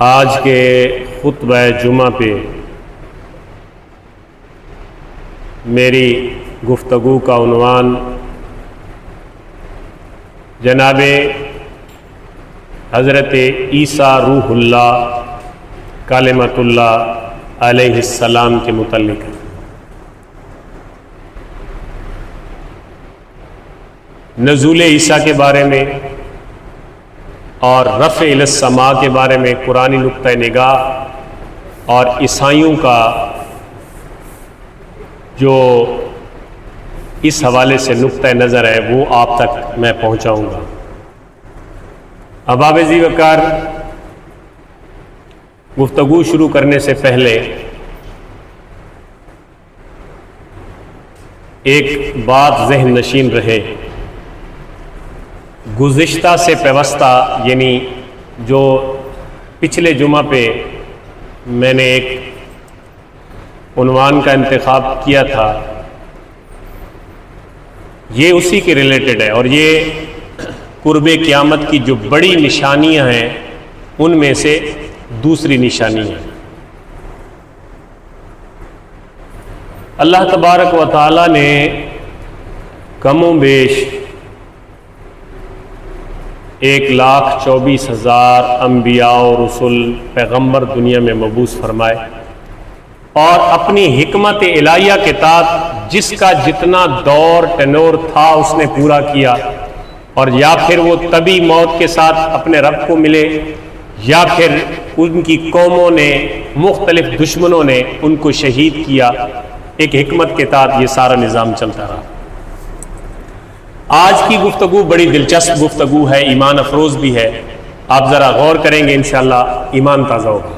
آج کے خطبہ جمعہ پہ میری گفتگو کا عنوان جناب حضرت عیسیٰ روح اللہ کلمۃ اللہ علیہ السلام کے متعلق ہے۔ نزول عیسیٰ کے بارے میں اور رفع الی السماء کے بارے میں قرآنی نقطہ نگاہ اور عیسائیوں کا جو اس حوالے سے نقطہ نظر ہے وہ آپ تک میں پہنچاؤں گا۔ احباب ذی وقار، گفتگو شروع کرنے سے پہلے ایک بات ذہن نشین رہے۔ گزشتہ سے پیوستہ، یعنی جو پچھلے جمعہ پہ میں نے ایک عنوان کا انتخاب کیا تھا، یہ اسی کے ریلیٹڈ ہے، اور یہ قرب قیامت کی جو بڑی نشانیاں ہیں ان میں سے دوسری نشانی ہے۔ اللہ تبارک و تعالی نے کم و بیش 1,24,000 انبیاء و رسول پیغمبر دنیا میں مبعوث فرمائے، اور اپنی حکمت الہیہ کے تحت جس کا جتنا دور ٹینور تھا اس نے پورا کیا، اور یا پھر وہ طبی موت کے ساتھ اپنے رب کو ملے، یا پھر ان کی قوموں نے، مختلف دشمنوں نے ان کو شہید کیا۔ ایک حکمت کے تحت یہ سارا نظام چلتا رہا۔ آج کی گفتگو بڑی دلچسپ گفتگو ہے، ایمان افروز بھی ہے۔ آپ ذرا غور کریں گے انشاءاللہ ایمان تازہ ہوگا۔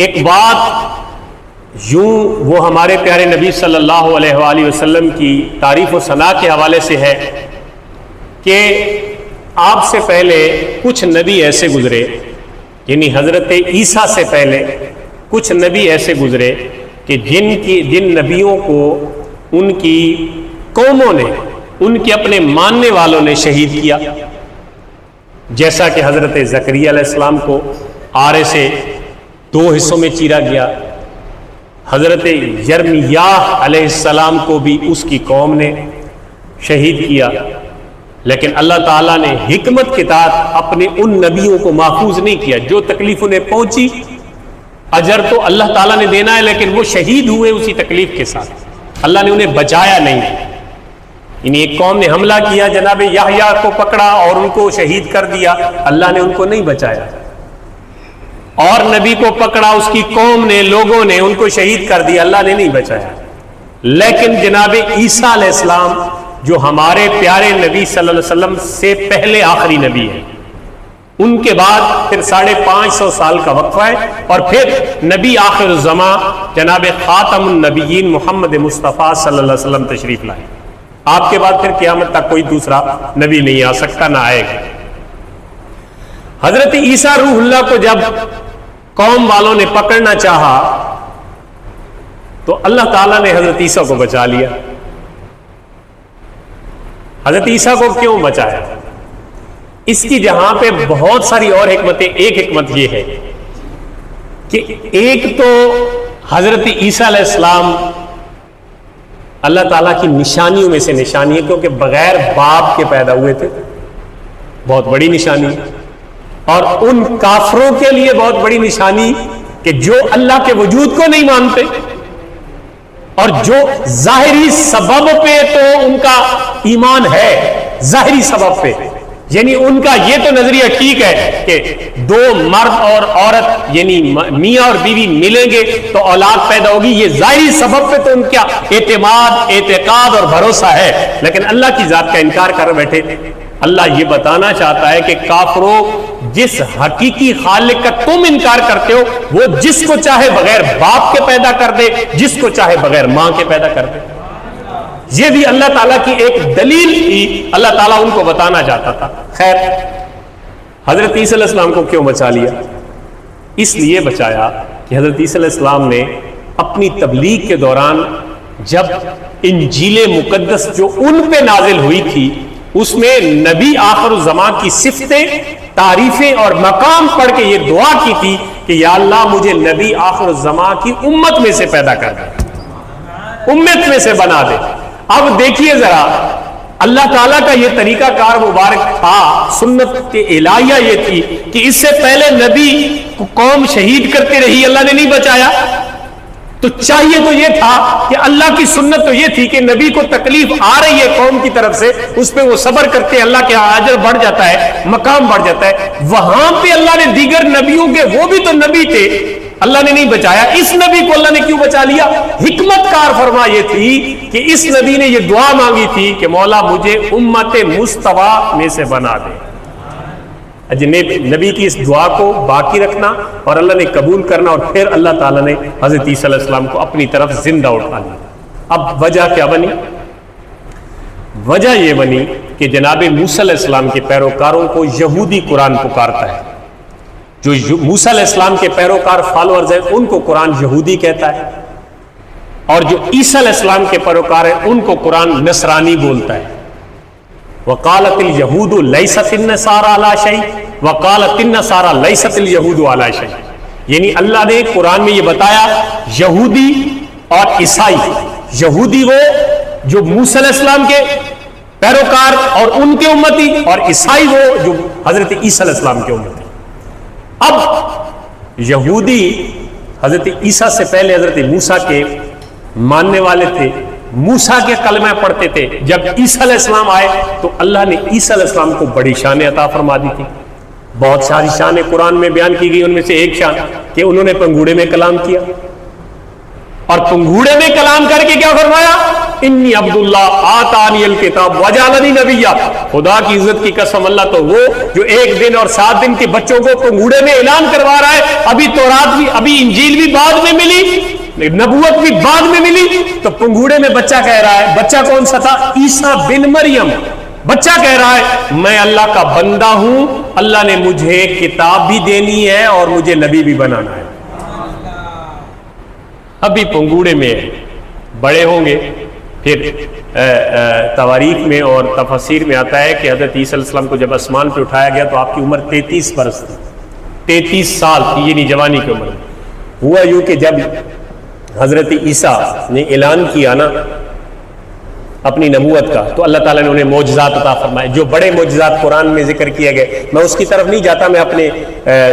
ایک بات یوں وہ ہمارے پیارے نبی صلی اللہ علیہ وآلہ وسلم کی تعریف و ثنا کے حوالے سے ہے کہ آپ سے پہلے کچھ نبی ایسے گزرے، یعنی حضرت عیسیٰ سے پہلے کچھ نبی ایسے گزرے کہ جن نبیوں کو ان کی قوموں نے، ان کے اپنے ماننے والوں نے شہید کیا، جیسا کہ حضرت زکریا علیہ السلام کو آرے سے 2 حصوں میں چیرا گیا، حضرت یرمیاہ علیہ السلام کو بھی اس کی قوم نے شہید کیا، لیکن اللہ تعالیٰ نے حکمت کے تحت اپنے ان نبیوں کو محفوظ نہیں کیا۔ جو تکلیف انہیں پہنچی، اجر تو اللہ تعالیٰ نے دینا ہے، لیکن وہ شہید ہوئے اسی تکلیف کے ساتھ، اللہ نے انہیں بچایا نہیں۔ یعنی ایک قوم نے حملہ کیا، جناب یحییٰ کو پکڑا اور ان کو شہید کر دیا، اللہ نے ان کو نہیں بچایا، اور نبی کو پکڑا، اس کی قوم نے، لوگوں نے ان کو شہید کر دیا، اللہ نے نہیں بچایا۔ لیکن جناب عیسیٰ علیہ السلام جو ہمارے پیارے نبی صلی اللہ علیہ وسلم سے پہلے آخری نبی ہے، ان کے بعد پھر 550 سال کا وقفہ ہے، اور پھر نبی آخر الزمان جناب خاتم النبیین محمد مصطفیٰ صلی اللہ علیہ وسلم تشریف لائے۔ آپ کے بعد پھر قیامت تک کوئی دوسرا نبی نہیں آ سکتا، نہ آئے گا۔ حضرت عیسیٰ روح اللہ کو جب قوم والوں نے پکڑنا چاہا تو اللہ تعالیٰ نے حضرت عیسیٰ کو بچا لیا۔ حضرت عیسیٰ کو کیوں بچایا؟ اس کی جہاں پہ بہت ساری اور حکمتیں، ایک حکمت یہ ہے کہ ایک تو حضرت عیسیٰ علیہ السلام اللہ تعالیٰ کی نشانیوں میں سے نشانی ہے، کیونکہ بغیر باپ کے پیدا ہوئے تھے، بہت بڑی نشانی، اور ان کافروں کے لیے بہت بڑی نشانی کہ جو اللہ کے وجود کو نہیں مانتے، اور جو ظاہری سبب پہ تو ان کا ایمان ہے، ظاہری سبب پہ، یعنی ان کا یہ تو نظریہ ٹھیک ہے کہ 2 مرد اور عورت یعنی میاں اور بیوی ملیں گے تو اولاد پیدا ہوگی، یہ ظاہری سبب پہ تو ان کا اعتماد، اعتقاد اور بھروسہ ہے، لیکن اللہ کی ذات کا انکار کر بیٹھے۔ اللہ یہ بتانا چاہتا ہے کہ کافروں، جس حقیقی خالق کا تم انکار کرتے ہو، وہ جس کو چاہے بغیر باپ کے پیدا کر دے، جس کو چاہے بغیر ماں کے پیدا کر دے۔ یہ بھی اللہ تعالیٰ کی ایک دلیل تھی، اللہ تعالیٰ ان کو بتانا چاہتا تھا۔ خیر، حضرت عیسیٰ علیہ السلام کو کیوں بچا لیا؟ اس لیے بچایا کہ حضرت عیسیٰ علیہ السلام نے اپنی تبلیغ کے دوران جب انجیل مقدس جو ان پہ نازل ہوئی تھی اس میں نبی آخر الزمان کی صفتیں تعریفیں اور مقام پڑھ کے یہ دعا کی تھی کہ یا اللہ مجھے نبی آخر الزمان کی امت میں سے پیدا کر دے، امت میں سے بنا دے۔ اب دیکھیے ذرا، اللہ تعالیٰ کا یہ طریقہ کار مبارک تھا، سنت الہیہ یہ تھی کہ اس سے پہلے نبی کو قوم شہید کرتے رہی، اللہ نے نہیں بچایا، تو چاہیے تو یہ تھا کہ اللہ کی سنت تو یہ تھی کہ نبی کو تکلیف آ رہی ہے قوم کی طرف سے، اس پہ وہ صبر کرتے، اللہ کے اجر بڑھ جاتا ہے، مقام بڑھ جاتا ہے۔ وہاں پہ اللہ نے دیگر نبیوں کے، وہ بھی تو نبی تھے، اللہ نے نہیں بچایا، اس نبی کو اللہ نے کیوں بچا لیا؟ حکمت کار فرما یہ تھی کہ اس نبی نے یہ دعا مانگی تھی کہ مولا مجھے امت مصطفیٰ میں سے بنا دے۔ نبی کی اس دعا کو باقی رکھنا اور اللہ نے قبول کرنا، اور پھر اللہ تعالیٰ نے حضرت عیسیٰ علیہ السلام کو اپنی طرف زندہ اٹھا لیا۔ اب وجہ کیا بنی؟ وجہ یہ بنی کہ جناب موسیٰ علیہ السلام کے پیروکاروں کو یہودی قرآن پکارتا ہے، جو موسیٰ علیہ السلام کے پیروکار فالوورز ہیں ان کو قرآن یہودی کہتا ہے، اور جو عیسیٰ علیہ السلام کے پیروکار ہیں ان کو قرآن نصرانی بولتا ہے۔ وقالت اليہود لیست النصارى علی شیء وقالت النصارى لیست اليہود علی شیء، یعنی اللہ نے قرآن میں یہ بتایا یہودی اور عیسائی، یہودی وہ جو موسیٰ علیہ السلام کے پیروکار اور ان کے امتی، اور عیسائی وہ جو حضرت عیسیٰ علیہ السلام کے امتی۔ اب یہودی حضرت عیسیٰ سے پہلے حضرت موسیٰ کے ماننے والے تھے، موسیٰ کے کلمہ پڑھتے تھے۔ جب عیسیٰ علیہ السلام آئے تو اللہ نے عیسیٰ علیہ السلام کو بڑی شان عطا فرما دی تھی، بہت ساری شانیں قرآن میں بیان کی گئی، ان میں سے ایک شان کہ انہوں نے پنگوڑے میں کلام کیا، اور پنگوڑے میں کلام کر کے کیا فرمایا؟ انی عبداللہ آتانی الکتاب وجعلنی نبیا۔ خدا کی عزت کی قسم، اللہ تو وہ جو 1 دن اور 7 دن کے بچوں کو پنگوڑے میں اعلان کروا رہا ہے، ابھی تورات بھی، ابھی انجیل بھی بعد میں ملی، نبوت بھی بعد میں ملی، تو پنگوڑے میں بچہ کہہ رہا ہے، بچہ کون سا تھا؟ عیسیٰ بن مریم۔ بچہ کہہ رہا ہے میں اللہ کا بندہ ہوں، اللہ نے مجھے کتاب بھی دینی ہے اور مجھے نبی بھی بنانا ہے۔ ابھی پنگوڑے میں بڑے ہوں گے، پھر تواریخ میں اور تفسیر میں آتا ہے کہ حضرت عیسیٰ علیہ السلام کو جب آسمان پہ اٹھایا گیا تو آپ کی عمر 33 برس تھی، 33 سال تھی، یعنی جوانی کی عمر۔ ہوا یوں کہ جب حضرت عیسیٰ نے اعلان کیا نا اپنی نبوت کا، تو اللہ تعالیٰ نے انہیں معجزات عطا فرمائے، جو بڑے معجزات قرآن میں ذکر کیے گئے۔ میں اس کی طرف نہیں جاتا، میں اپنے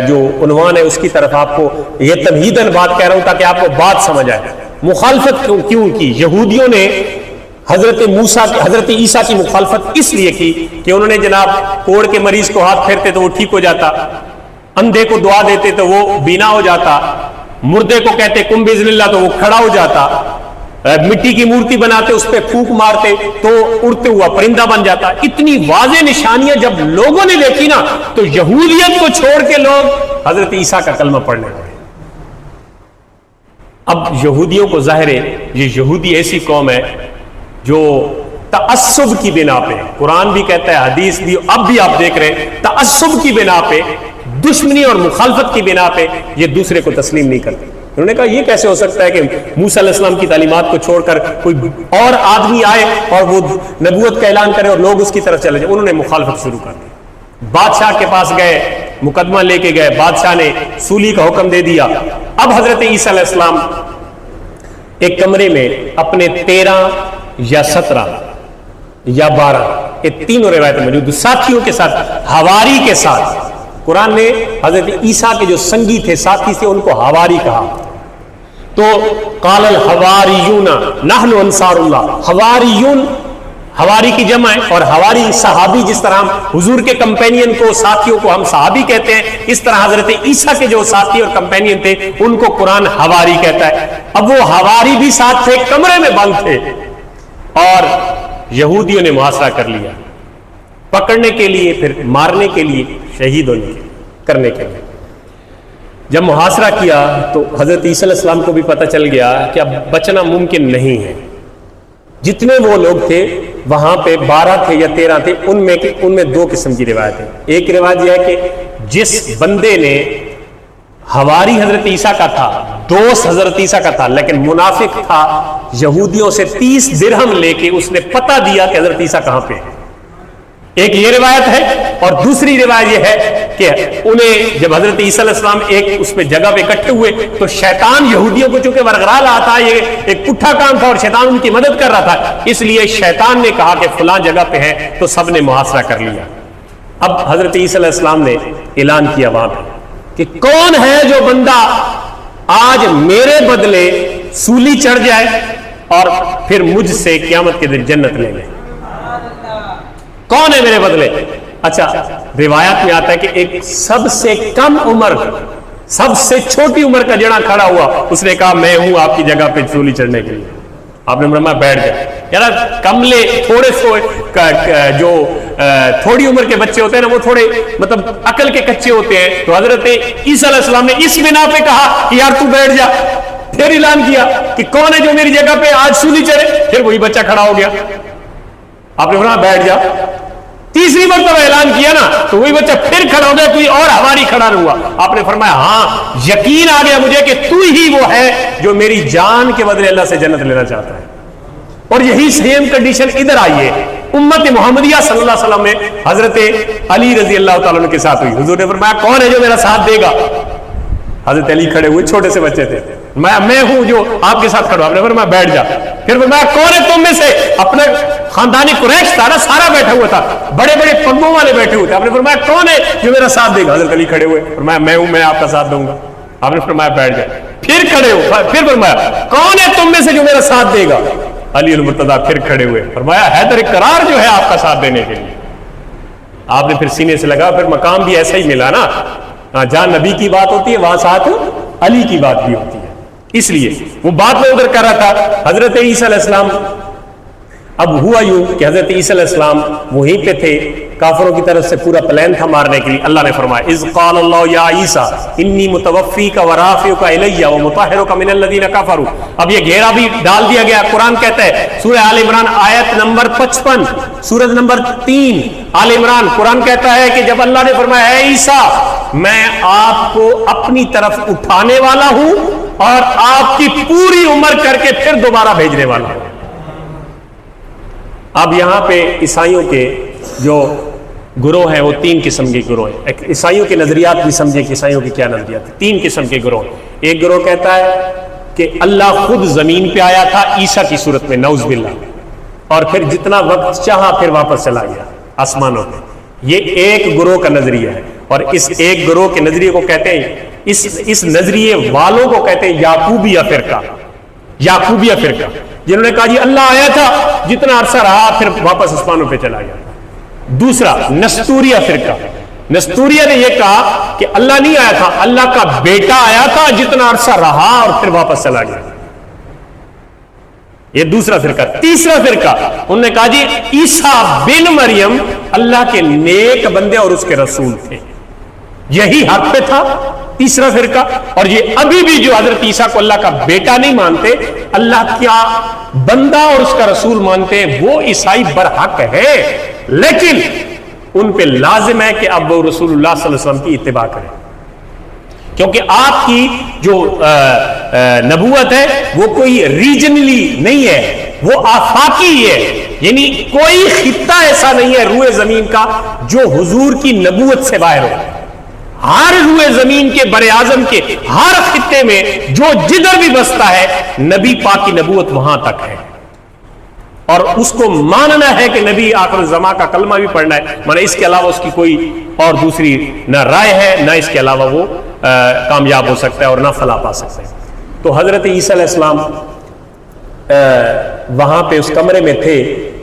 جو عنوان ہے اس کی طرف آپ کو یہ تمہیداً بات کہہ رہا ہوں تاکہ آپ کو بات سمجھ آئے۔ مخالفت کیوں کی؟ یہودیوں نے حضرت عیسیٰ کی مخالفت اس لیے کی کہ انہوں نے جناب کوڑ کے مریض کو ہاتھ پھیرتے تو وہ ٹھیک ہو جاتا، اندھے کو دعا دیتے تو وہ بینا ہو جاتا، مردے کو کہتے کم بإذن اللہ تو وہ کھڑا ہو جاتا، مٹی کی مورتی بناتے اس پہ پھونک مارتے تو اڑتے ہوا پرندہ بن جاتا۔ اتنی واضح نشانیاں جب لوگوں نے دیکھی نا تو یہودیت کو چھوڑ کے لوگ حضرت عیسیٰ کا کلمہ پڑھنے لگے۔ اب یہودیوں کو ظاہر ہے یہ یہودی ایسی قوم ہے جو تعصب کی بنا پہ، قرآن بھی کہتا ہے حدیث بھی، اب بھی آپ دیکھ رہے ہیں، تعصب کی بنا پہ، دشمنی اور مخالفت کی بنا پہ یہ دوسرے کو تسلیم نہیں کرتے۔ انہوں نے کہا یہ کیسے ہو سکتا ہے کہ موسیٰ علیہ السلام کی تعلیمات کو چھوڑ کر کوئی اور آدمی آئے اور وہ نبوت کا اعلان کرے اور لوگ اس کی طرف چلے جائیں۔ انہوں نے مخالفت شروع کر دی، بادشاہ کے پاس گئے، مقدمہ لے کے گئے، بادشاہ نے سولی کا حکم دے دیا۔ اب حضرت عیسیٰ علیہ السلام ایک کمرے میں اپنے 13 یا 17 یا 12 یہ تینوں روایتیں موجود ساتھیوں کے ساتھ، حواری کے ساتھ، قرآن نے حضرت عیسیٰ کے جو سنگی تھے، ساتھی سے، ان کو حواری کہا۔ تو قال الحواریون نحن انصار اللہ، حواریون حواری کی جمع ہے، اور حواری صحابی، جس طرح ہم حضور کے کمپینین کو، ساتھیوں کو ہم صحابی کہتے ہیں، اس طرح حضرت عیسیٰ کے جو ساتھی اور کمپینین تھے ان کو قرآن حواری کہتا ہے۔ اب وہ حواری بھی ساتھ تھے، کمرے میں بند تھے، اور یہودیوں نے محاصرہ کر لیا، پکڑنے کے لیے، پھر مارنے کے لیے، شہید ہونے کرنے کے لیے۔ جب محاصرہ کیا تو حضرت عیسیٰ علیہ السلام کو بھی پتہ چل گیا کہ اب بچنا ممکن نہیں ہے۔ جتنے وہ لوگ تھے وہاں پہ 12 تھے یا 13 تھے، ان میں 2 قسم کی روایت ہے۔ ایک روایت یہ ہے کہ جس بندے نے حواری حضرت عیسیٰ کا تھا، دوست حضرت عیسیٰ کا تھا، لیکن منافق تھا، یہودیوں سے 30 درہم لے کے اس نے پتہ دیا کہ حضرت عیسیٰ کہاں پہ ہے، ایک یہ روایت ہے، اور دوسری روایت یہ ہے کہ انہیں جب حضرت عیسیٰ علیہ السلام ایک اس پہ جگہ پہ اکٹھے ہوئے تو شیطان یہودیوں کو چونکہ ورغلا رہا تھا، یہ ایک پٹھا کام تھا اور شیطان ان کی مدد کر رہا تھا، اس لیے شیطان نے کہا کہ فلاں جگہ پہ ہے، تو سب نے محاصرہ کر لیا۔ اب حضرت عیسیٰ علیہ السلام نے اعلان کیا وہاں پہ کہ کون ہے جو بندہ آج میرے بدلے سولی چڑھ جائے اور پھر مجھ سے قیامت کے دن جنت لے لے؟ کون ہے میرے بدلے؟ اچھا، روایات میں آتا ہے کہ ایک سب سے کم عمر، سب سے چھوٹی عمر کا جنا کھڑا ہوا، اس نے کہا میں ہوں آپ کی جگہ پہ سولی چڑھنے کے لیے۔ آپ نے فرمایا بیٹھ جائے۔ یار کملے تھوڑے سے جو تھوڑی عمر کے بچے ہوتے ہیں نا، وہ تھوڑے مطلب عقل کے کچے ہوتے ہیں، تو حضرت عیسیٰ علیہ السلام نے اس بنا پہ کہا کہ یار تو بیٹھ جا۔ پھر اعلان کیا کہ کون ہے جو میری جگہ پہ آج سولی چڑھے؟ پھر وہی بچہ کھڑا ہو گیا۔ آپ نے فرمایا بیٹھ جا۔ تیسری مرتبہ اعلان کیا نا تو وہی بچہ پھر کھڑا ہو گیا، کوئی اور ہماری کھڑا نہ ہوا۔ آپ نے فرمایا ہاں یقین آ گیا مجھے کہ تو ہی وہ ہے جو میری جان کے بدلے اللہ سے جنت لینا چاہتا ہے۔ اور یہی سیم کنڈیشن ادھر آئی ہے، امت محمدیہ صلی اللہ علیہ وسلم میں حضرت علی رضی اللہ تعالیٰ عنہ کے ساتھ ہوئی۔ حضور نے فرمایا کون ہے جو میرا ساتھ دے گا؟ حضرت علی کھڑے ہوئے، چھوٹے سے بچے تھے، میں ہوں جو آپ کے ساتھ کھڑا ہوں۔ آپ نے فرمایا بیٹھ جا۔ پھر فرمایا کون ہے تم میں سے؟ اپنا خاندانی قریش تھا نا، سارا بیٹھا ہوا تھا، بڑے بڑے پگوں والے بیٹھے ہوئے تھے۔ آپ نے فرمایا کون ہے جو میرا ساتھ دے گا؟ حضرت علی کھڑے ہوئے، فرمایا میں ہوں، میں آپ کا ساتھ دوں گا۔ آپ نے فرمایا بیٹھ جائے۔ پھر کھڑے ہو، پھر فرمایا کون ہے تم میں سے جو میرا ساتھ دے گا؟ علی المرتضیٰ پھر کھڑے ہوئے، فرمایا حیدر کرار جو ہے آپ کا ساتھ دینے کے لیے۔ آپ نے پھر سینے سے لگا، پھر مقام بھی ایسا ہی ملا نا، جہاں نبی کی بات ہوتی ہے وہاں ساتھ علی کی بات بھی ہوتی ہے۔ اس لیے وہ بات میں ادھر کر رہا تھا حضرت عیسیٰ علیہ السلام۔ اب ہوا یوں کہ حضرت عیسیٰ علیہ السلام وہیں پہ تھے، کافروں کی طرف سے پورا پلان تھا مارنے کے لیے۔ اللہ نے فرمایا اذ قال اللہ یا عیسیٰ انی متوفیک ورافعک الی ومطہرک من الذین کفروا۔ اب یہ گھیرا بھی ڈال دیا گیا۔ قرآن کہتا ہے سورہ آل عمران آیت نمبر 55، سورۃ نمبر 3 آل عمران، قرآن کہتا ہے کہ جب اللہ نے فرمایا اے عیسیٰ میں آپ کو اپنی طرف اٹھانے والا ہوں اور آپ کی پوری عمر کر کے پھر دوبارہ بھیجنے والا ہوں۔ اب یہاں پہ عیسائیوں کے جو گروہ ہیں وہ 3 قسم کے گروہ ہیں۔ عیسائیوں کے نظریات بھی سمجھے کہ عیسائیوں کے کیا نظریات ہیں۔ 3 قسم کے گروہ ہیں۔ ایک گروہ کہتا ہے کہ اللہ خود زمین پہ آیا تھا عیسیٰ کی صورت میں، نعوذ باللہ، اور پھر جتنا وقت چاہا پھر واپس چلا گیا آسمانوں پہ۔ یہ ایک گروہ کا نظریہ ہے، اور اس ایک گروہ کے نظریے کو کہتے ہیں، اس نظریے والوں کو کہتے ہیں یعقوبیہ فرقہ۔ یعقوبیہ فرقہ جنہوں نے کہا جی اللہ آیا تھا، جتنا عرصہ رہا پھر واپس آسمانوں پہ چلا گیا۔ دوسرا نستوریہ فرقہ، نستوریہ نے یہ کہا کہ اللہ نہیں آیا تھا، اللہ کا بیٹا آیا تھا، جتنا عرصہ رہا اور پھر واپس چلا گیا۔ یہ دوسرا فرقہ۔ تیسرا فرقہ انہوں نے کہا جی عیسیٰ بن مریم اللہ کے نیک بندے اور اس کے رسول تھے، یہی حق پہ تھا تیسرا فرقہ۔ اور یہ ابھی بھی جو حضرت عیسیٰ کو اللہ کا بیٹا نہیں مانتے، اللہ کا بندہ اور اس کا رسول مانتے ہیں، وہ عیسائی برحق ہے، لیکن ان پہ لازم ہے کہ اب وہ رسول اللہ صلی اللہ علیہ وسلم کی اتباع کریں، کیونکہ آپ کی جو نبوت ہے وہ کوئی ریجنلی نہیں ہے، وہ آفاقی ہے، یعنی کوئی خطہ ایسا نہیں ہے روئے زمین کا جو حضور کی نبوت سے باہر ہو۔ ہر روئے زمین کے بر اعظم کے ہر خطے میں جو جدھر بھی بستا ہے نبی پاک کی نبوت وہاں تک ہے، اور اس کو ماننا ہے کہ نبی آخر الزمان کا کلمہ بھی پڑھنا ہے، مانا اس کے علاوہ اس کی کوئی اور دوسری نہ رائے ہے، نہ اس کے علاوہ وہ کامیاب ہو سکتا ہے اور نہ فلاح پا سکتا ہے۔ تو حضرت عیسیٰ علیہ السلام وہاں پہ اس کمرے میں تھے۔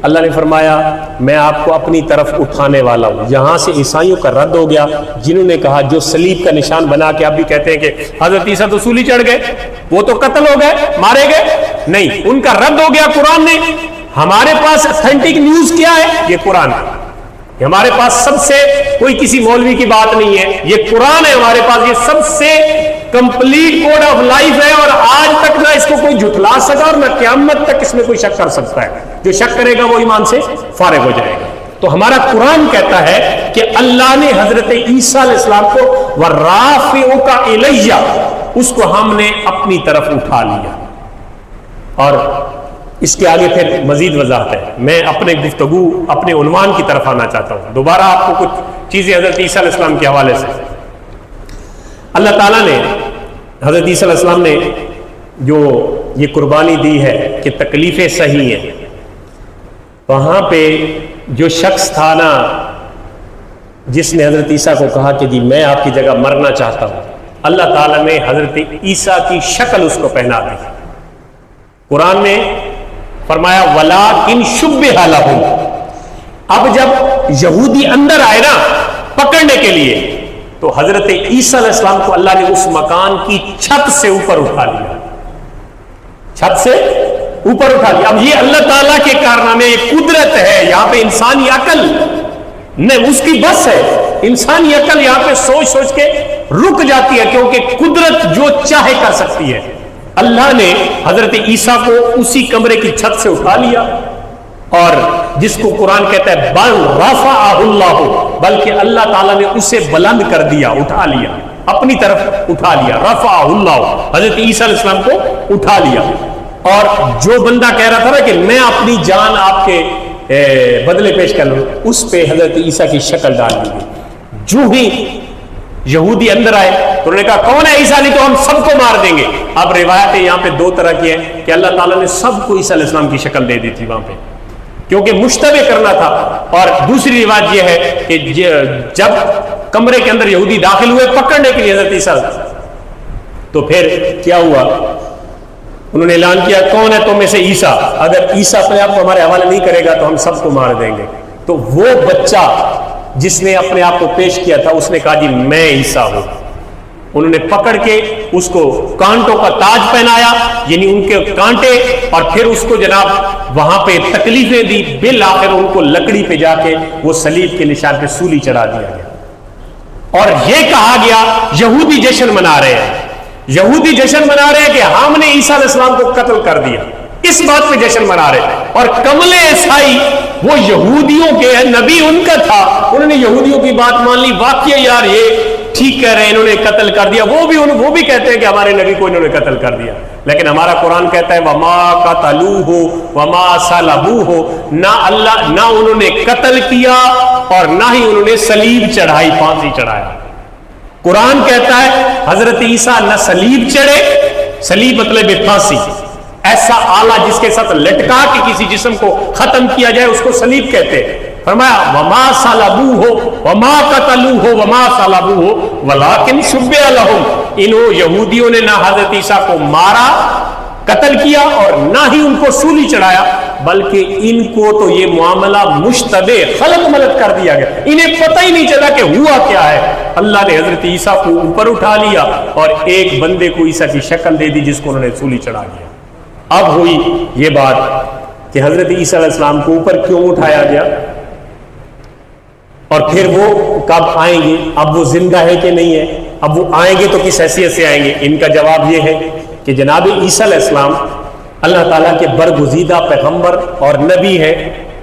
اللہ نے فرمایا میں آپ کو اپنی طرف اٹھانے والا ہوں۔ یہاں سے عیسائیوں کا رد ہو گیا، جنہوں نے کہا، جو صلیب کا نشان بنا کے اب بھی کہتے ہیں کہ حضرت عیسیٰ تو سولی چڑھ گئے، وہ تو قتل ہو گئے، مارے گئے، نہیں، ان کا رد ہو گیا قرآن نے۔ ہمارے پاس اتھینٹک نیوز کیا ہے؟ یہ قرآن ہے۔ ہمارے پاس سب سے کوئی کسی مولوی کی بات نہیں ہے، یہ قرآن ہے ہمارے پاس، یہ سب سے کمپلیٹ کوڈ آف لائف ہے، اور آج تک نہ اس کو کوئی جھٹلا سکا اور نہ قیامت تک اس میں کوئی شک کر سکتا ہے۔ جو شک کرے گا وہ ایمان سے فارغ ہو جائے گا۔ تو ہمارا قرآن کہتا ہے کہ اللہ نے حضرت عیسیٰ علیہ السلام کو وَرَافِعُكَ إِلَيَّ، اس کو ہم نے اپنی طرف اٹھا لیا، اور اس کے آگے پھر مزید وضاحت ہے. میں اپنے گفتگو اپنے عنوان کی طرف آنا چاہتا ہوں. دوبارہ آپ کو کچھ چیزیں حضرت عیسیٰ علیہ السلام کے حوالے سے. اللہ تعالیٰ نے حضرت عیسیٰ علیہ السلام نے جو یہ قربانی دی ہے کہ تکلیفیں صحیح ہیں، وہاں پہ جو شخص تھا نا جس نے حضرت عیسیٰ کو کہا کہ جی میں آپ کی جگہ مرنا چاہتا ہوں، اللہ تعالیٰ نے حضرت عیسیٰ کی شکل اس کو پہنا دی. قرآن نے فرمایا وَلَٰكِن شُبِّهَ لَهُمْ. اب جب یہودی اندر آئے نا پکڑنے کے لیے تو حضرت عیسیٰ علیہ السلام کو اللہ نے اس مکان کی چھت سے اوپر اٹھا لیا. چھت سے اوپر اٹھا لیا. اب یہ اللہ تعالیٰ کے کارنامے، قدرت ہے. یہاں پہ انسانی عقل نہیں، اس کی بس ہے. انسانی عقل یہاں پہ سوچ سوچ کے رک جاتی ہے، کیونکہ قدرت جو چاہے کر سکتی ہے. اللہ نے حضرت عیسیٰ کو اسی کمرے کی چھت سے اٹھا لیا، اور جس کو قرآن کہتا ہے بل رفعہ اللہ، بلکہ اللہ تعالیٰ نے اسے بلند کر دیا، اٹھا لیا، اپنی طرف اٹھا لیا. رفعہ اللہ، حضرت عیسیٰ علیہ السلام کو اٹھا لیا. اور جو بندہ کہہ رہا تھا نا کہ میں اپنی جان آپ کے بدلے پیش کر لوں، اس پہ حضرت عیسیٰ کی شکل ڈال دی گئی. جو ہی یہودی اندر آئے تو انہوں نے کہا کون ہے عیسیٰ، نہیں تو ہم سب کو مار دیں گے. اب روایتیں یہاں پہ دو طرح کی ہیں کہ اللہ تعالیٰ نے سب کو عیسیٰ علیہ السلام کی شکل دے دی تھی وہاں پہ، کیونکہ مشتبہ کرنا تھا. اور دوسری روایت یہ ہے کہ جب کمرے کے اندر یہودی داخل ہوئے پکڑنے کے لیے حضرت عیسیٰ، تو پھر کیا ہوا، انہوں نے اعلان کیا کون ہے تم میں سے عیسیٰ، اگر عیسیٰ اپنے آپ کو ہمارے حوالے نہیں کرے گا تو ہم سب کو مار دیں گے. تو وہ بچہ جس نے اپنے آپ کو پیش کیا تھا اس نے کہا جی میں عیسیٰ ہوں. انہوں نے پکڑ کے اس کو کانٹوں کا تاج پہنایا، یعنی ان کے کانٹے، اور پھر اس کو جناب وہاں پہ تکلیفیں دی. بالآخر ان کو لکڑی پہ جا کے وہ صلیب کے نشان پہ سولی چڑھا دیا گیا. اور یہ کہا گیا یہودی جشن منا رہے ہیں، یہودی جشن منا رہے ہیں کہ ہم نے عیسیٰ علیہ السلام کو قتل کر دیا. اس بات پہ جشن منا رہے ہیں. اور کمل عیسائی وہ یہودیوں کے نبی ان کا تھا، انہوں نے یہودیوں کی بات مان لی. واقعی یار یہ ٹھیک کہہ رہے ہیں، انہوں نے قتل کر دیا. وہ بھی کہتے ہیں کہ ہمارے نبی کو انہوں نے قتل کر دیا. لیکن ہمارا قرآن کہتا ہے وما قتلوہ وما صلبوہ، نہ اللہ نہ انہوں نے قتل کیا اور نہ ہی انہوں نے صلیب چڑھائی، پھانسی چڑھایا. قرآن کہتا ہے حضرت عیسیٰ نہ صلیب چڑھے، صلیب مطلب پھانسی، ایسا آلہ جس کے ساتھ لٹکا کے کسی جسم کو ختم کیا جائے اس کو صلیب کہتے ہیں. فرمایا وما صلبوہ وما قتلوہ وما صلبوہ ولکن شبہ لہم. انہوں یہودیوں نے نہ حضرت عیسیٰ کو مارا، قتل کیا، اور نہ ہی ان کو سولی چڑھایا، بلکہ ان کو تو یہ معاملہ مشتبہ خلط ملط کر دیا گیا. انہیں پتہ ہی نہیں چلا کہ ہوا کیا ہے. اللہ نے حضرت عیسیٰ کو اوپر اٹھا لیا اور ایک بندے کو عیسیٰ کی شکل دے دی جس کو انہوں نے سولی چڑھا دیا. اب ہوئی یہ بات کہ حضرت عیسیٰ علیہ السلام کو اوپر کیوں اٹھایا گیا، اور پھر وہ کب آئیں گے، اب وہ زندہ ہے کہ نہیں ہے، اب وہ آئیں گے تو کس حیثیت سے آئیں گے. ان کا جواب یہ ہے کہ جناب عیسیٰ علیہ السلام اللہ تعالیٰ کے برگزیدہ پیغمبر اور نبی ہے،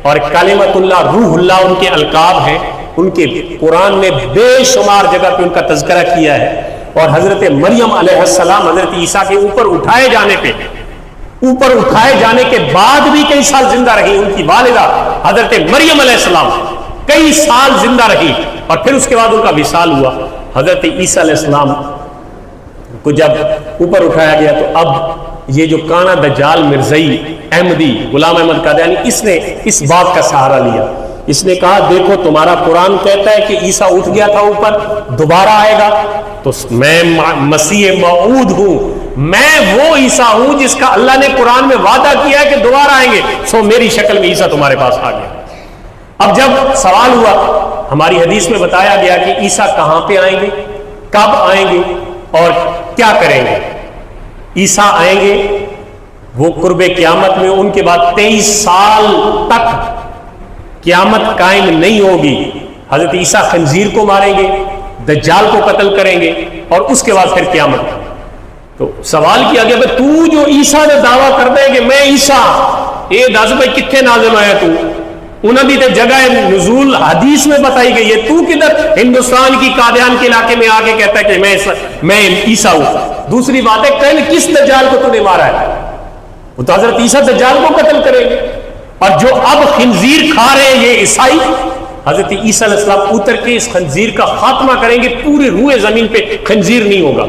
اور کلمۃ اللہ روح اللہ ان کے القاب ہیں. ان کے قرآن نے بے شمار جگہ پہ ان کا تذکرہ کیا ہے. اور حضرت مریم علیہ السلام حضرت عیسیٰ کے اوپر اٹھائے جانے کے بعد بھی کئی سال زندہ رہی. ان کی والدہ حضرت مریم علیہ السلام کئی سال زندہ رہی، اور پھر اس کے بعد ان کا وصال ہوا. حضرت عیسیٰ علیہ السلام کو جب اوپر اٹھایا گیا تو اب یہ جو کانا دجال مرزئی احمدی غلام احمد قادیانی، اس نے اس بات کا سہارا لیا. اس نے کہا دیکھو تمہارا قرآن کہتا ہے کہ عیسیٰ اٹھ گیا تھا اوپر، دوبارہ آئے گا، تو میں مسیح موعود ہوں، میں وہ عیسیٰ ہوں جس کا اللہ نے قرآن میں وعدہ کیا ہے کہ دوبارہ آئیں گے. سو میری شکل میں عیسیٰ تمہارے پاس آ گیا. اب جب سوال ہوا، ہماری حدیث میں بتایا گیا کہ عیسیٰ کہاں پہ آئیں گے، کب آئیں گے اور کیا کریں گے. عیسیٰ آئیں گے وہ قرب قیامت میں، ان کے بعد 23 سال تک قیامت قائم نہیں ہوگی. حضرت عیسیٰ خنزیر کو ماریں گے، دجال کو قتل کریں گے، اور اس کے بعد پھر قیامت. تو سوال کیا گیا کہ تو جو عیسیٰ نے دعویٰ کرتا ہے کہ میں عیسیٰ، یہ دس بھائی کتنے نازل آیا تو؟ انہوں نے جگہ نزول حدیث میں بتائی گئی ہے، تو کدھر ہندوستان کی قادیان کے علاقے میں آگے کہتا ہے کہ میں عیسیٰ ہوں. دوسری بات ہے کل کس دجال کو تو نے مارا ہے؟ وہ تو حضرت عیسیٰ دجال کو قتل کریں گے. اور جو اب خنزیر کھا رہے ہیں یہ عیسائی، حضرت عیسیٰ علیہ السلام اتر کے اس خنزیر کا خاتمہ کریں گے، پورے روئے زمین پہ خنزیر نہیں ہوگا.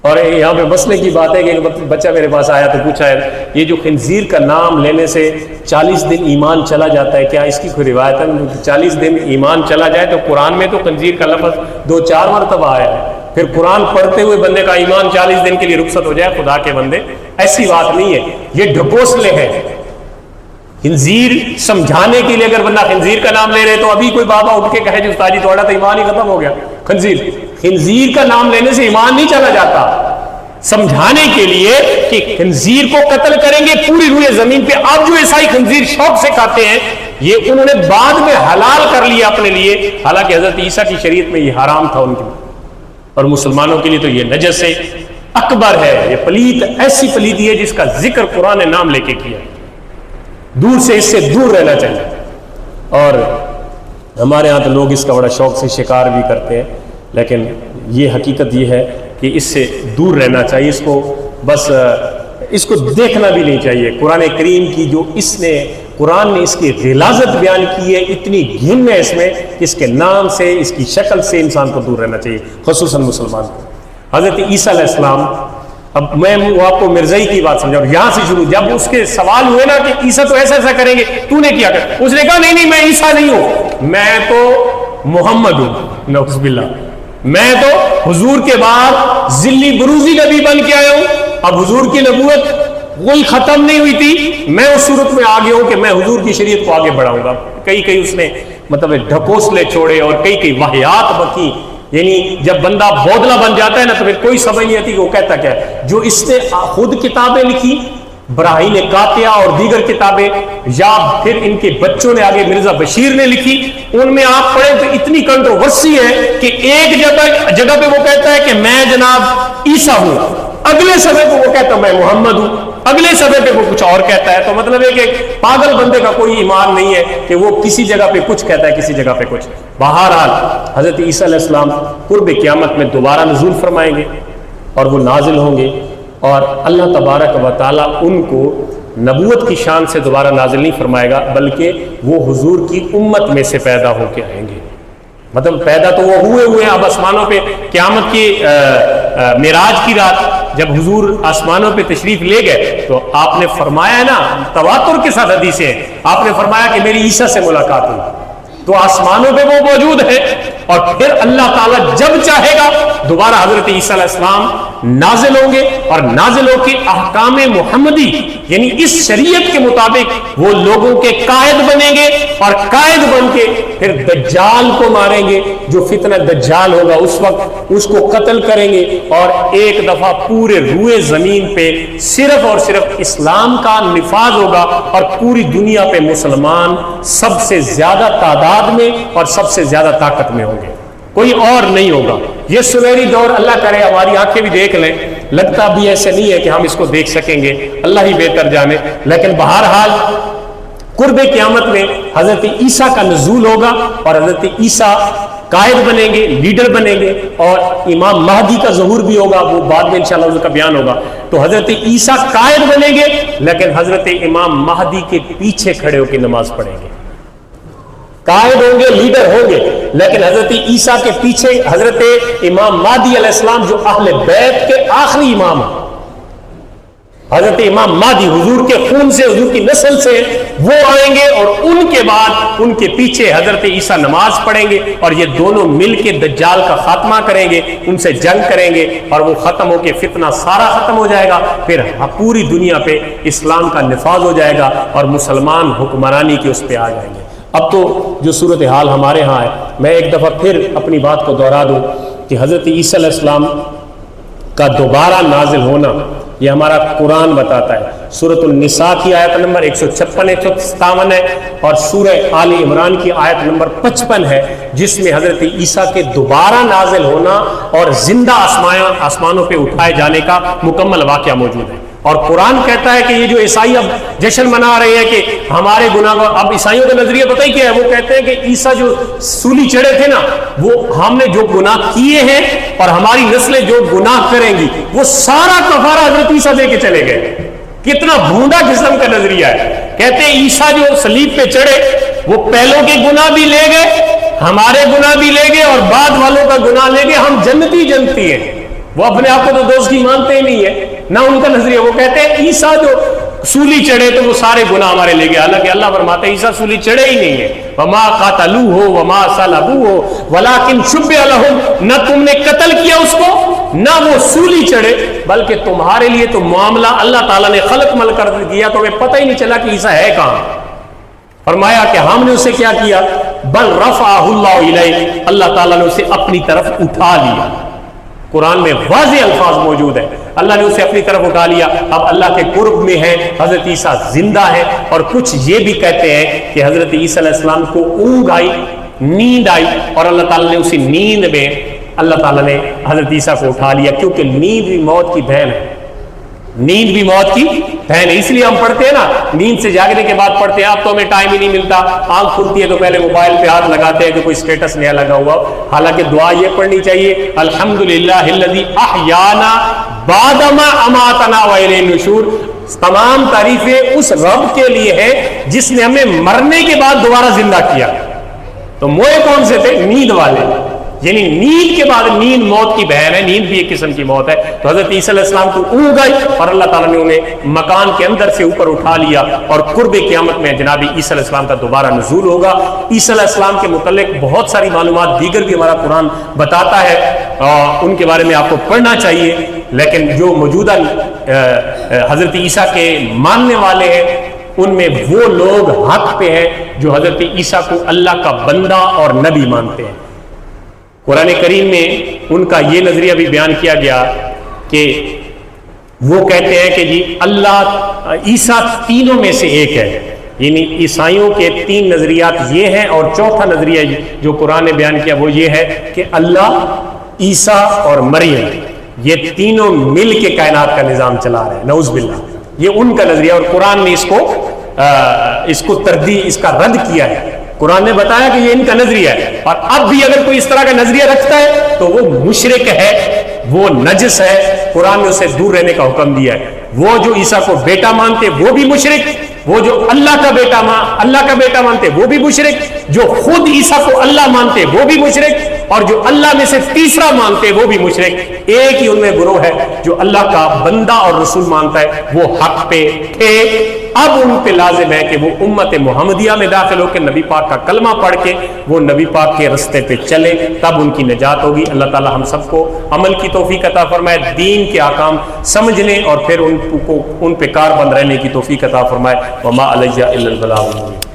اور یہاں پہ مسئلے کی بات ہے کہ ایک بچہ میرے پاس آیا تو پوچھا ہے یہ جو خنزیر کا نام لینے سے 40 دن ایمان چلا جاتا ہے، کیا اس کی کوئی روایت ہے؟ 40 دن ایمان چلا جائے تو قرآن میں تو خنزیر کا لفظ 2-4 مرتبہ آیا ہے، پھر قرآن پڑھتے ہوئے بندے کا ایمان 40 دن کے لیے رخصت ہو جائے؟ خدا کے بندے ایسی بات نہیں ہے، یہ ڈھکوسلے ہیں. خنزیر سمجھانے کے لیے اگر بندہ خنزیر کا نام لے رہے تو ابھی کوئی بابا اٹھ کے کہے جو استاد جی تھوڑا تو ایمان ہی ختم ہو گیا. خنزیر کا نام لینے سے ایمان نہیں چلا جاتا. سمجھانے کے لیے کہ خنزیر کو قتل کریں گے پوری روئے زمین پہ. اب جو عیسائی خنزیر شوق سے کھاتے ہیں یہ انہوں نے بعد میں حلال کر لیا اپنے لیے، حالانکہ حضرت عیسیٰ کی شریعت میں یہ حرام تھا ان کے لیے، اور مسلمانوں کے لیے تو یہ نجس اکبر ہے. یہ پلیت ایسی پلیتی ہے جس کا ذکر قرآن نے نام لے کے کیا. دور سے اس سے دور رہنا چاہیے. اور ہمارے ہاں تو لوگ اس کا بڑا شوق سے شکار بھی کرتے ہیں، لیکن یہ حقیقت یہ ہے کہ اس سے دور رہنا چاہیے. اس کو بس اس کو دیکھنا بھی نہیں چاہیے. قرآن کریم کی جو قرآن نے اس کی غلاظت بیان کی ہے، اتنی گھن ہے اس میں کہ اس کے نام سے، اس کی شکل سے انسان کو دور رہنا چاہیے، خصوصاً مسلمان کو. حضرت عیسیٰ علیہ السلام، اب میں وہ آپ کو مرزائی کی بات سمجھاؤں، یہاں سے شروع. جب اس کے سوال ہوئے نا کہ عیسیٰ تو ایسا ایسا کریں گے، تو نے کیا کر؟ اس نے کہا نہیں میں عیسیٰ نہیں ہوں، میں تو محمد ہوں. نعوذ باللہ، میں تو حضور کے بعد ذلی بروزی نبی بن کے آیا ہوں. اب حضور کی نبوت کوئی ختم نہیں ہوئی تھی، میں اس صورت میں آگے ہوں کہ میں حضور کی شریعت کو آگے بڑھاؤں گا. کئی اس نے مطلب ڈھکوسلے چھوڑے اور کئی واہیات بکی. یعنی جب بندہ بودلا بن جاتا ہے نا تو پھر کوئی سمجھ نہیں آتی کہ وہ کہتا کیا ہے. جو اس نے خود کتابیں لکھی، براہین قاطعہ اور دیگر کتابیں، یا پھر ان کے بچوں نے آگے مرزا بشیر نے لکھی، ان میں آپ پڑھیں تو اتنی کنٹروورسی ہے کہ ایک جگہ پہ وہ کہتا ہے کہ میں جناب عیسیٰ ہوں، اگلے صفحے پہ وہ کہتا ہے میں محمد ہوں، اگلے صفحے پہ وہ کچھ اور کہتا ہے. تو مطلب ہے کہ پاگل بندے کا کوئی ایمان نہیں ہے کہ وہ کسی جگہ پہ کچھ کہتا ہے کسی جگہ پہ کچھ. بہرحال حضرت عیسیٰ علیہ السلام قرب قیامت میں دوبارہ نزول فرمائیں گے اور وہ نازل ہوں گے، اور اللہ تبارک و تعالیٰ ان کو نبوت کی شان سے دوبارہ نازل نہیں فرمائے گا، بلکہ وہ حضور کی امت میں سے پیدا ہو کے آئیں گے. مطلب پیدا تو وہ ہوئے اب آسمانوں پہ قیامت کی معراج کی رات جب حضور آسمانوں پہ تشریف لے گئے تو آپ نے فرمایا ہے نا، تواتر کے ساتھ حدیثیں ہیں، آپ نے فرمایا کہ میری عیسیٰ سے ملاقات ہوئی. تو آسمانوں پہ وہ موجود ہے، اور پھر اللہ تعالیٰ جب چاہے گا دوبارہ حضرت عیسیٰ علیہ السلام نازل ہوں گے، اور نازل ہو کے احکام محمدی یعنی اس شریعت کے مطابق وہ لوگوں کے قائد بنیں گے، اور قائد بن کے پھر دجال کو ماریں گے. جو فتنہ دجال ہوگا اس وقت اس کو قتل کریں گے، اور ایک دفعہ پورے روئے زمین پہ صرف اور صرف اسلام کا نفاذ ہوگا، اور پوری دنیا پہ مسلمان سب سے زیادہ تعداد میں اور سب سے زیادہ طاقت میں ہوں گے، کوئی اور نہیں ہوگا. یہ سنہری دور اللہ کرے ہماری آنکھیں بھی دیکھ لیں، لگتا بھی ایسے نہیں ہے کہ ہم اس کو دیکھ سکیں گے، اللہ ہی بہتر جانے. لیکن بہرحال قرب قیامت میں حضرت عیسیٰ کا نزول ہوگا، اور حضرت عیسیٰ قائد بنیں گے، لیڈر بنیں گے، اور امام مہدی کا ظہور بھی ہوگا، وہ بعد میں انشاءاللہ اس کا بیان ہوگا. تو حضرت عیسیٰ قائد بنیں گے، لیکن حضرت امام مہدی کے پیچھے کھڑے ہو کے نماز پڑھیں گے. قائد ہوں گے، لیڈر ہوں گے، لیکن حضرت عیسیٰ کے پیچھے حضرت امام مہدی علیہ السلام جو اہل بیت کے آخری امام ہیں، حضرت امام مہدی حضور کے خون سے، حضور کی نسل سے وہ آئیں گے، اور ان کے بعد ان کے پیچھے حضرت عیسیٰ نماز پڑھیں گے، اور یہ دونوں مل کے دجال کا خاتمہ کریں گے، ان سے جنگ کریں گے، اور وہ ختم ہو کے فتنہ سارا ختم ہو جائے گا. پھر پوری دنیا پہ اسلام کا نفاذ ہو جائے گا، اور مسلمان حکمرانی کے اس پہ آ جائیں گے. اب تو جو صورتحال ہمارے ہاں ہے، میں ایک دفعہ پھر اپنی بات کو دہرا دوں کہ حضرت عیسیٰ علیہ السلام کا دوبارہ نازل ہونا یہ ہمارا قرآن بتاتا ہے. سورۃ النساء کی آیت نمبر 156-157 ہے، اور سورہ آل عمران کی آیت نمبر 55 ہے، جس میں حضرت عیسیٰ کے دوبارہ نازل ہونا اور زندہ آسمانوں پہ اٹھائے جانے کا مکمل واقعہ موجود ہے. اور قرآن کہتا ہے کہ یہ جو عیسائی اب جشن منا رہے ہیں کہ ہمارے گناہ، اب عیسائیوں کا نظریہ پتہ ہی کیا ہے، وہ کہتے ہیں کہ عیسیٰ جو سولی چڑھے تھے نا، وہ ہم نے جو گناہ کیے ہیں اور ہماری نسلیں جو گناہ کریں گی وہ سارا کفارہ حضرت عیسیٰ دے کے چلے گئے. کتنا بھونڈا قسم کا نظریہ ہے. کہتے ہیں عیسیٰ جو صلیب پہ چڑھے وہ پہلوں کے گناہ بھی لے گئے, ہمارے گناہ بھی لے گئے, اور بعد والوں کا گناہ لے گئے, ہم جنتی جنتی ہیں. وہ اپنے آپ کو تو دوستی مانتے ہی نہیں ہے, نہ ان کا نظریہ. وہ کہتے ہیں عیسیٰ جو سولی چڑھے تو وہ سارے گناہ ہمارے لے گئے, حالانکہ اللہ فرماتے ہیں عیسیٰ سولی چڑھے ہی نہیں ہے. وما قاتلوہ وما صلبوہ ولکن شبہ لہم, نہ تم نے قتل کیا اس کو نہ وہ سولی چڑھے, بلکہ تمہارے لیے تو معاملہ اللہ تعالیٰ نے خلق مل کر دیا, تمہیں پتہ ہی نہیں چلا کہ عیسیٰ ہے کہاں. فرمایا کہ ہم نے اسے کیا کیا, بل رفعہ اللہ الیہ, اللہ تعالیٰ نے اسے اپنی طرف اٹھا لیا. قرآن میں واضح الفاظ موجود ہیں, اللہ نے اسے اپنی طرف اٹھا لیا. اب اللہ کے قرب میں ہے, حضرت عیسیٰ زندہ ہے. اور کچھ یہ بھی کہتے ہیں کہ حضرت عیسیٰ علیہ السلام کو اونگ آئی, نیند آئی, اور اللہ تعالیٰ نے اسی نیند میں اللہ تعالیٰ نے حضرت عیسیٰ کو اٹھا لیا, کیونکہ نیند بھی موت کی بہن ہے. نیند بھی موت کی بہن ہے. اس لیے ہم پڑھتے ہیں نا, نیند سے جاگنے کے بعد پڑھتے ہیں. اب تو ہمیں ٹائم ہی نہیں ملتا, آنکھ کھلتی ہے تو پہلے موبائل پہ ہاتھ لگاتے ہیں کہ کوئی سٹیٹس نیا لگا ہوا. حالانکہ دعا یہ پڑھنی چاہیے, الحمدللہ الذی احیانا بعد ما اماتنا والیہ النشور. تمام تعریفیں اس رب کے لیے ہے جس نے ہمیں مرنے کے بعد دوبارہ زندہ کیا. تو موئے کون سے تھے؟ نیند والے. یعنی نیند کے بعد, نیند موت کی بہن ہے, نیند بھی ایک قسم کی موت ہے. تو حضرت عیسیٰ علیہ السلام کو اونگ آئی اور اللہ تعالیٰ نے انہیں مکان کے اندر سے اوپر اٹھا لیا, اور قرب قیامت میں جناب عیسیٰ علیہ السلام کا دوبارہ نزول ہوگا. عیسیٰ علیہ السلام کے متعلق بہت ساری معلومات دیگر بھی ہمارا قرآن بتاتا ہے, ان کے بارے میں آپ کو پڑھنا چاہیے. لیکن جو موجودہ حضرت عیسیٰ کے ماننے والے ہیں, ان میں وہ لوگ حق پہ ہیں جو حضرت عیسیٰ کو اللہ کا بندہ اور نبی مانتے ہیں. قرآن کریم میں ان کا یہ نظریہ بھی بیان کیا گیا کہ وہ کہتے ہیں کہ جی اللہ عیسیٰ تینوں میں سے ایک ہے. یعنی عیسائیوں کے تین نظریات یہ ہیں, اور چوتھا نظریہ جو قرآن نے بیان کیا وہ یہ ہے کہ اللہ, عیسیٰ اور مریم یہ تینوں مل کے کائنات کا نظام چلا رہے ہیں. نعوذ باللہ, یہ ان کا نظریہ, اور قرآن نے اس کو تردید, اس کا رد کیا ہے. قرآن نے بتایا کہ یہ ان کا نظریہ ہے, اور اب بھی اگر کوئی اس طرح کا نظریہ رکھتا ہے تو وہ مشرک ہے, وہ نجس ہے. قرآن نے اسے دور رہنے کا حکم دیا ہے. وہ جو عیسیٰ کو بیٹا مانتے وہ بھی مشرک, وہ جو اللہ کا بیٹا مانتے وہ بھی مشرک, جو خود عیسیٰ کو اللہ مانتے وہ بھی مشرک, اور جو اللہ میں سے تیسرا مانتے وہ بھی مشرک. ایک ہی ان میں گروہ ہے جو اللہ کا بندہ اور رسول مانتا ہے, وہ حق پہ تھے. اب ان پہ لازم ہے کہ وہ امت محمدیہ میں داخل ہو کے نبی پاک کا کلمہ پڑھ کے وہ نبی پاک کے رستے پہ چلے, تب ان کی نجات ہوگی. اللہ تعالی ہم سب کو عمل کی توفیق عطا فرمائے, دین کے احکام سمجھنے اور پھر ان پہ کار بند رہنے کی توفیق عطا فرمائے. وما علیہ الا البلاغ المبین.